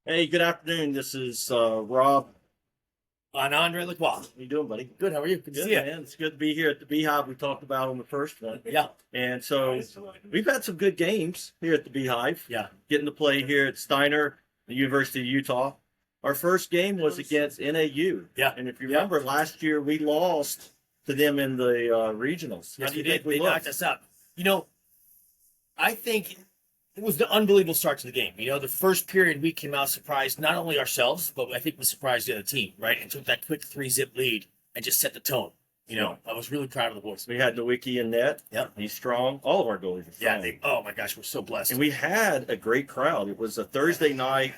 Hey, good afternoon. This is Rob. Andre Lacroix. How you doing, buddy? Good. How are you? Good to Good, see you. man. It's good to be here at the Beehive. We talked about on the first one, Yeah. and so we've had some good games here at the Beehive. Yeah. Getting to play here at Steiner, the University of Utah. Our first game was against NAU. Yeah. And if you remember, last year we lost to them in the regionals. How Yes, do you we think did. we They looked? knocked us out. I think it was the unbelievable start to the game. The first period we came out surprised not only ourselves, but I think we surprised the other team, right? And took that quick 3-zip lead and just set the tone. I was really proud of the boys. We had Nowicki in net. Yep. He's strong. All of our goalies are strong. Yeah. Oh my gosh, we're so blessed. And we had a great crowd. It was a Thursday night.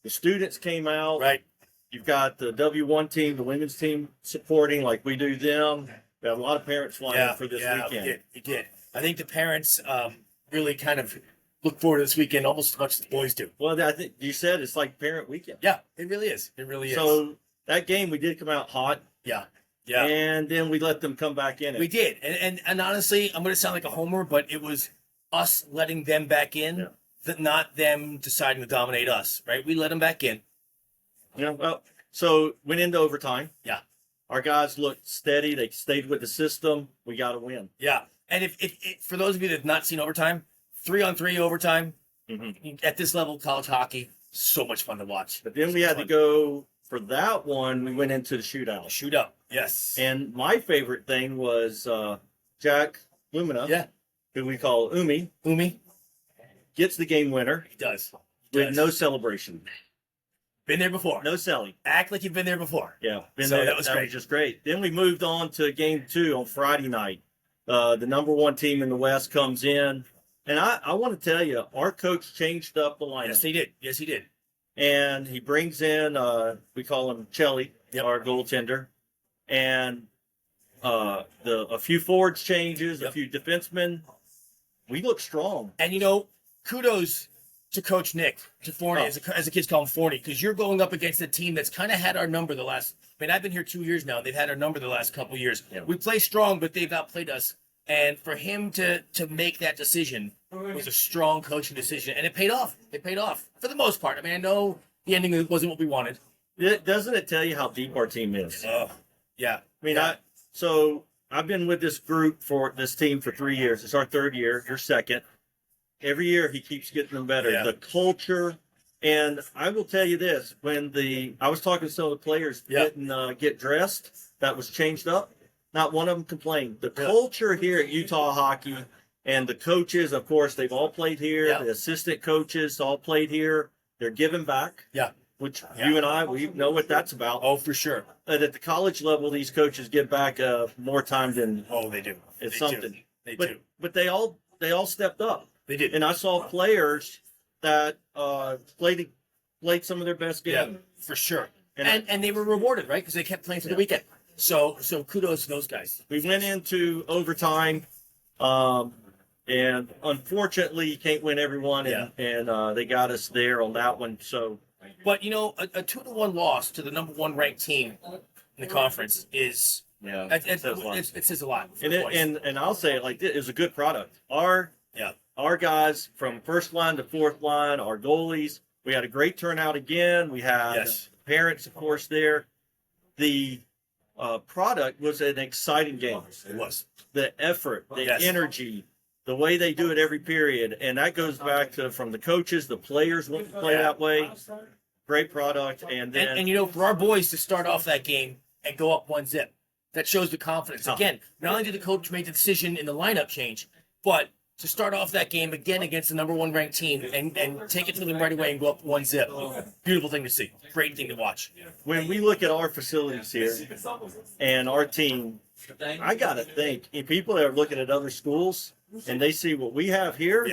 The students came out. Right. You've got the W1 team, the women's team supporting like we do them. We have a lot of parents flying in for this weekend. We did. I think the parents really kind of look forward to this weekend almost as much as the boys do. Well, I think you said it's like parent weekend. Yeah, it really is. It really is. So that game, we did come out hot. Yeah. And then we let them come back in. We did. And honestly, I'm going to sound like a homer, but it was us letting them back in, not them deciding to dominate us, right? We let them back in. Well, so went into overtime. Yeah. Our guys looked steady. They stayed with the system. We got to win. Yeah. And if for those of you that have not seen overtime, 3-on-3 overtime, at this level, college hockey, so much fun to watch. But then we had to go for that one. We went into the shootout. Shootout, yes. And my favorite thing was Jack Lumina, who we call Umi, gets the game winner. He does. With no celebration. Been there before. No selling. Act like you've been there before. Yeah. That was great. Was just great. Then we moved on to game 2 on Friday night. The number 1 team in the West comes in. And I want to tell you, our coach changed up the lineup. Yes, he did. And he brings in, we call him Chelly, our goaltender. And a few forwards changes, a few defensemen. We look strong. And, kudos to Coach Nick, to Forney, as the kids call him Forney, because you're going up against a team that's kind of had our number the last – I've been here 2 years now. They've had our number the last couple of years. Yeah. We play strong, but they've outplayed us. And for him to make that decision was a strong coaching decision. And it paid off. It paid off for the most part. I know the ending wasn't what we wanted. Doesn't it tell you how deep our team is? Yeah. So I've been with this group for this team for 3 years. It's our third year. You're second. Every year he keeps getting them better. Yeah. The culture, and I will tell you this: when I was talking to some of the players didn't get dressed, that was changed up. Not one of them complained. The culture here at Utah Hockey and the coaches, of course, they've all played here. Yeah. The assistant coaches all played here. They're giving back. Yeah. Which you and I, we know what that's about. Oh, for sure. But at the college level, these coaches give back more time than they do. It's something. They do. But they all stepped up. They did. And I saw players that played some of their best games. Yeah, for sure. And they were rewarded, right? Because they kept playing for the weekend. So kudos to those guys. We went into overtime, and unfortunately, you can't win every one, and they got us there on that one. So, but a 2-1 loss to the number 1 ranked team in the conference is it says a lot. And I'll say it like this: it was a good product. Our guys from first line to fourth line, our goalies. We had a great turnout again. We had parents, of course, there. The product was an exciting game. It was. The effort, the energy, the way they do it every period. And that goes back to from the coaches, the players want to play that way. Great product. And then and for our boys to start off that game and go up 1-0, that shows the confidence. Again, not only did the coach make the decision in the lineup change, but to start off that game again against the number 1 ranked team and take it to them right away and go up 1-0. Beautiful thing to see. Great thing to watch. When we look at our facilities here and our team, I got to think, if people are looking at other schools and they see what we have here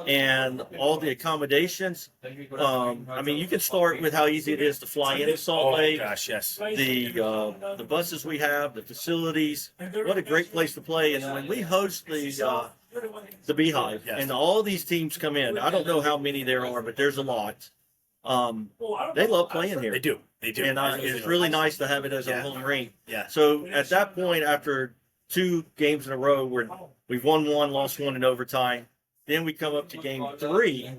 and all the accommodations, you can start with how easy it is to fly into Salt Lake. Oh, gosh, yes. The buses we have, the facilities, what a great place to play. And when we host the Beehive, and all these teams come in. I don't know how many there are, but there's a lot. They love playing here. They do. And it's really nice to have it as a home rink. Yeah. So at that point, after 2 games in a row where we've won 1, lost 1 in overtime, then we come up to game 3,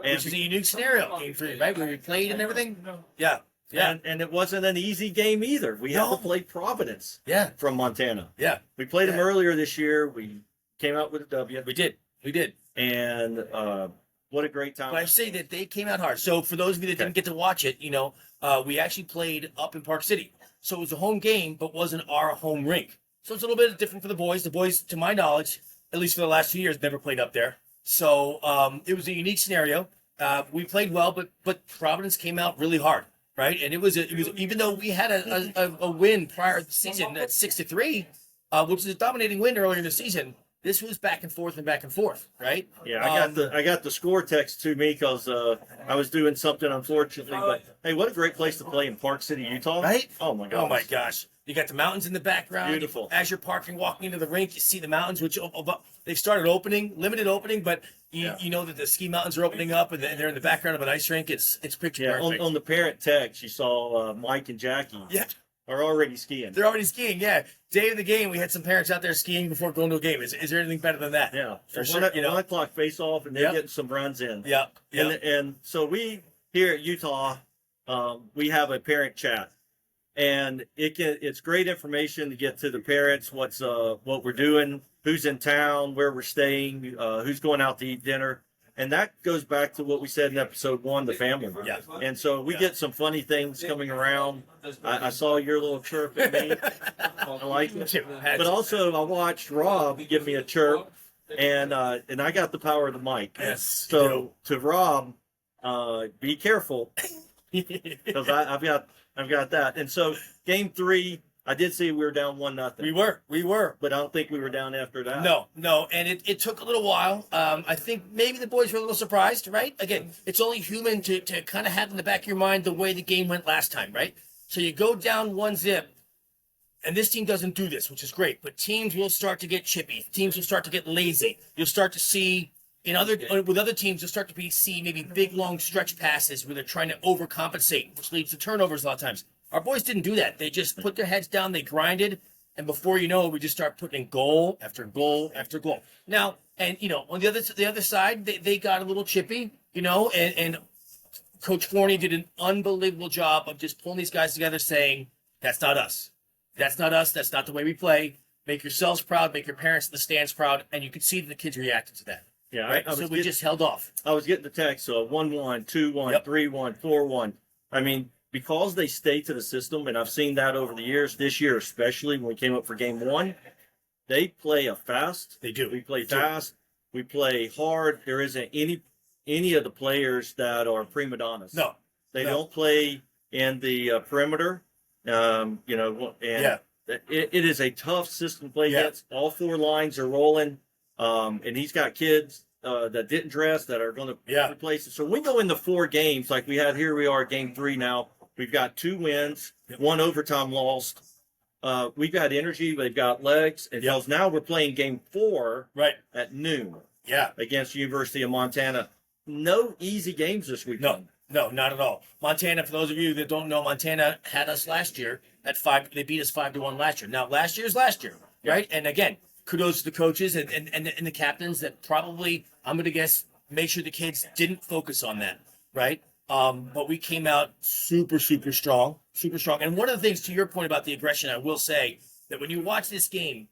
which is a unique scenario. Game 3, right? Where we played and everything. Yeah. Yeah. And it wasn't an easy game either. We had to play Providence from Montana. Yeah. We played them earlier this year. We came out with a W. We did. And what a great time. But I say that they came out hard. So for those of you that didn't get to watch it, we actually played up in Park City. So it was a home game, but wasn't our home rink. So it's a little bit different for the boys. The boys, to my knowledge, at least for the last 2 years, never played up there. So it was a unique scenario. We played well, but Providence came out really hard, right? And it was even though we had a win prior to the season at 6-3, which is a dominating win earlier in the season. This was back and forth, right? Yeah, I got the score text to me because I was doing something, unfortunately. But hey, what a great place to play in Park City, Utah! Right? Oh my gosh! Oh my gosh! You got the mountains in the background. Beautiful. As you're parking, walking into the rink, you see the mountains, which they've started limited opening, but you know that the ski mountains are opening up, and they're in the background of an ice rink. It's picture perfect. On the parent text, you saw Mike and Jackie. Yeah. Are already skiing. They're already skiing, yeah. Day of the game, we had some parents out there skiing before going to a game. Is there anything better than that? Yeah. For sure. 1 o'clock face off, and they're getting some runs in. Yeah. And so we, here at Utah, we have a parent chat. And it's great information to get to the parents, what we're doing, who's in town, where we're staying, who's going out to eat dinner. And that goes back to what we said in episode 1, the family. Yeah. And so we get some funny things coming around. I saw your little chirp at me. I like it. But also, I watched Rob give me a chirp, and I got the power of the mic. Yes. So to Rob, be careful, because I've got that. And so game 3, I did see we were down 1-0. We were. But I don't think we were down after that. No. And it took a little while. I think maybe the boys were a little surprised, right? Again, it's only human to kind of have in the back of your mind the way the game went last time, right? So you go down 1-0, and this team doesn't do this, which is great. But teams will start to get chippy. Teams will start to get lazy. You'll start to see with other teams, you'll start to see maybe big, long stretch passes where they're trying to overcompensate, which leads to turnovers a lot of times. Our boys didn't do that. They just put their heads down, they grinded, and before you know it, we just start putting in goal after goal after goal. Now, and on the other side, they got a little chippy, and Coach Forney did an unbelievable job of just pulling these guys together, saying, "That's not us. That's not us. That's not the way we play. Make yourselves proud. Make your parents in the stands proud." And you could see that the kids reacted to that. Yeah, right? So we just held off. I was getting the text, so 1-1, 2-1, 3-1, 4-1. I mean, because they stay to the system, and I've seen that over the years, this year especially when we came up for game 1, they play fast. They do. We play fast. We play hard. There isn't any of the players that are prima donnas. No. They don't play in the perimeter. It is a tough system to play against. All 4 lines are rolling. And he's got kids that didn't dress that are going to replace it. So when we go into 4 games, like we had here, we are game 3 now. We've got 2 wins, 1 overtime lost. We've got energy. They've got legs. And now we're playing game 4 at noon. Yeah. Against the University of Montana. No easy games this weekend. No, not at all. Montana, for those of you that don't know, Montana had us last year at 5. They beat us 5-1 last year. Now, last year's last year, right? And again, kudos to the coaches and the captains that probably, I'm going to guess, make sure the kids didn't focus on that, right? But we came out super, super strong. And one of the things, to your point about the aggression, I will say that when you watch this game,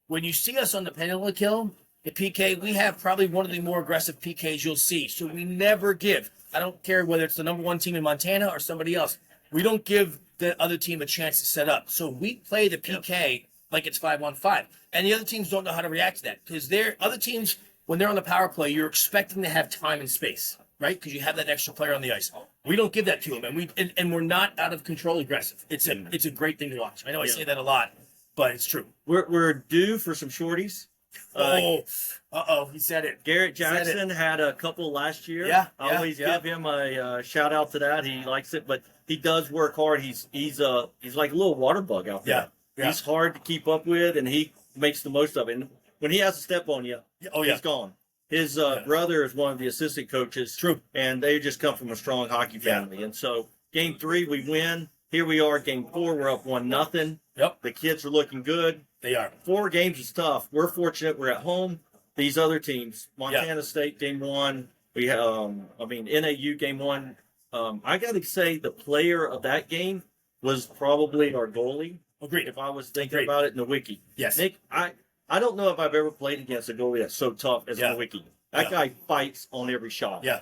when you see us on the penalty kill, the PK, we have probably one of the more aggressive PKs you'll see. So we never give. I don't care whether it's the number 1 team in Montana or somebody else. We don't give the other team a chance to set up. So we play the PK like it's 5-on-5. And the other teams don't know how to react to that because other teams, when they're on the power play, you're expecting to have time and space, right? Because you have that extra player on the ice. We don't give that to them, and we're not out of control aggressive. It's a great thing to watch. I know I say that a lot, but it's true. We're due for some shorties. He said it. Garrett Jackson had a couple last year. I always give him a shout out to that. He likes it, but he does work hard. He's like a little water bug out there. He's hard to keep up with, and he makes the most of it. And when he has to step on you, he's gone. His brother is one of the assistant coaches. True. And they just come from a strong hockey family. And so game 3, we win. Here we are, game 4, we're up 1-0. Yep. The kids are looking good. They are. 4 games is tough. We're fortunate we're at home. These other teams, Montana State, game 1, We I mean, NAU game one. I got to say the player of that game was probably our goalie. Agreed. If I was thinking about it in the wiki. Yes. Nick, I don't know if I've ever played against a goalie that's so tough as the wiki. That guy fights on every shot. Yeah.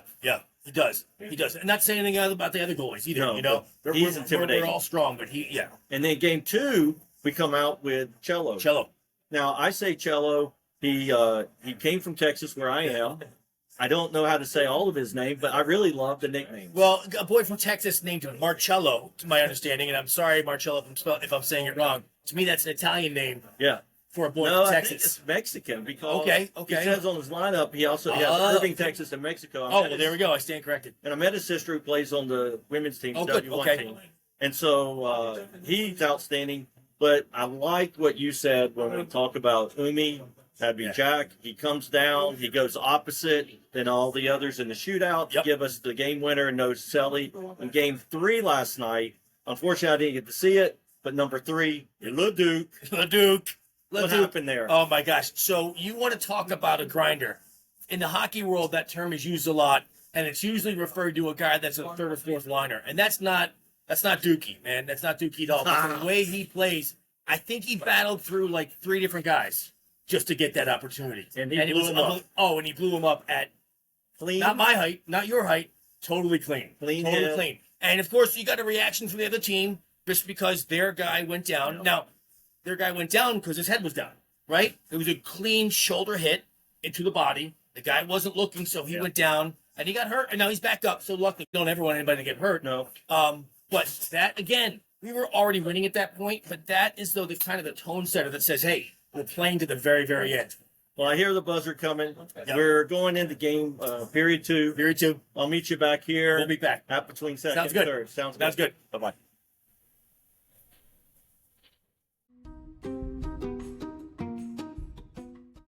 He does. And not saying anything about the other goalies either. No, you know, he's intimidating. We're all strong, but And then game two, we come out with Cello. Now I say Cello. He came from Texas, where I am. I don't know how to say all of his name, but I really love the nickname. Well, a boy from Texas named Marcello, to my understanding, and I'm sorry, Marcello, if I'm saying it wrong. To me, that's an Italian name. Yeah. For a boy no, from I Texas. think it's Mexican because okay. He says on his lineup he also has Irving, Texas, and Mexico. Well, there we go. I stand corrected. And I met his sister who plays on the women's team, good. W1 team. And so he's outstanding. But I like what you said when we talk about Umi. That'd be Jack. He comes down. He goes opposite than all the others in the shootout to give us the game winner. No Selly. In game 3 last night, unfortunately, I didn't get to see it. But number 3, LeDuc. What happened there? Oh, my gosh. So you want to talk about a grinder. In the hockey world, that term is used a lot, and it's usually referred to a guy that's a third or fourth liner. And that's not Dookie, man. That's not Dookie at all. But the way he plays, I think he battled through like 3 different guys just to get that opportunity. And he blew him up. Oh, and he blew him up at clean. Not my height, not your height. Totally clean. Totally clean. And, of course, you got a reaction from the other team just because their guy went down. Now, their guy went down because his head was down, right? It was a clean shoulder hit into the body. The guy wasn't looking, so he went down, and he got hurt, and now he's back up. So luckily, don't ever want anybody to get hurt. No. But that, again, we were already winning at that point, but that is, though, the kind of the tone setter that says, hey, we're playing to the very, very end. Well, I hear the buzzer coming. Yep. We're going into game period 2. Period 2. I'll meet you back here. We'll be back. Between second and third. Sounds good. Sounds good. Bye-bye.